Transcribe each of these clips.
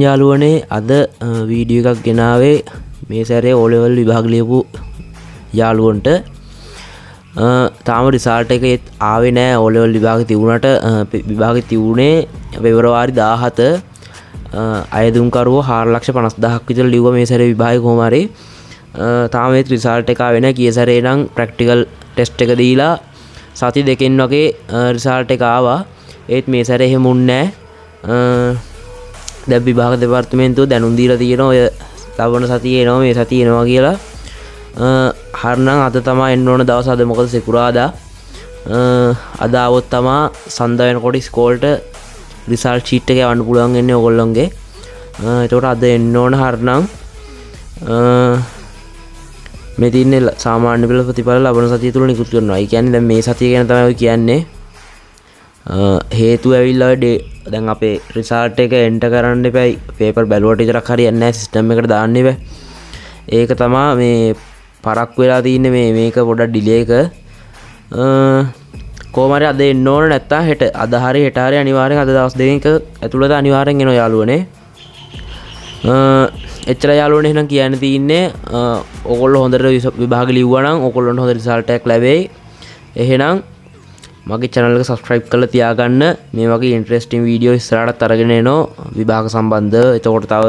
යාළුවනේ අද වීඩියෝ එකක් ගෙනාවේ මේ සැරේ O level විභාග ලියපු යාළුවන්ට තාම රිසල්ට් එක ආවේ නැහැ. O level විභාගෙ තිබුණාට විභාගෙ තිබුණේ පෙබරවාරි 17 අයදුම්කරුවෝ 4,50,000ක් විතර ලිව්වා මේ සැරේ විභාගෙ කොහොම හරි. තාම ඒ රිසල්ට් එක ආවේ නැහැ. ගිය සැරේ නම් ප්‍රැක්ටිකල් ටෙස්ට් එක දීලා සති දෙකෙන් වගේ රිසල්ට් එක ආවා. ඒත් මේ සැරේ එහෙම වුන්නේ නැහැ. දැන් විභාග දෙපාර්තමේන්තුව දැනුම් දීලා තියෙනවා ඔය ලබන සතියේ එනවා මේ සතියේ එනවා කියලා. හරිනම් අද තමයි එන්න ඕන දවස්. අද මොකද සිකුරාදා. අද આવොත් තමයි සඳ වෙනකොට ඉස්කෝලේට රිසල්ට් ෂීට් එක යවන්න පුළුවන් වෙන්නේ ඕගොල්ලන්ගේ. ඒකට අද එන්න ඕන. හරිනම් මේ තින්නේ සාමාන්‍ය පෙළ ප්‍රතිඵල ලබන සතිය තුල නිකුත් කරනවා. ඒ කියන්නේ දැන් මේ සතිය ගැන තමයි කියන්නේ. හේතුව ඇවිල්ලා දැන් අපේ රිසල්ට් එක එන්ටර් කරන්න එපයි. පේපර් බැලුවට විතරක් හරියන්නේ නැහැ. සිස්ටම් එකට දාන්න එපයි. ඒක තමයි මේ පරක් වෙලා තින්නේ මේක පොඩක් ඩිලේ එක. කොහොම හරි අද එන්න ඕන නැත්තම් හෙට අද හරි හෙට හරි අනිවාර්යෙන් අද දවස් දෙකක ඇතුළත අනිවාර්යෙන් එනවා යාළුවනේ. එච්චර යාළුවනේ එහෙනම් කියන්න තියෙන්නේ ඕගොල්ලෝ හොඳට විභාග ලිව්වා නම් ඕගොල්ලන්ට හොඳ රිසල්ට් එකක් ලැබෙයි. එහෙනම් මගේ channel එක subscribe කරලා තියාගන්න. මේ වගේ interesting video ඉස්සරහට අරගෙන එනවා විභාග සම්බන්ධ. එතකොට තව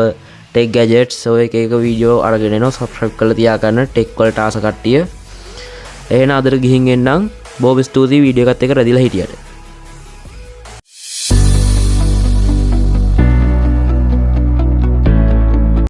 tech gadgets ඔය එක video අරගෙන එනවා. subscribe කරලා තියාගන්න tech වලට ආස කට්ටිය. එහෙනම් අදට ගිහින් එන්නම්. බොහොම ස්තුතියි වීඩියෝ එකත් එක්ක රැඳිලා හිටියට.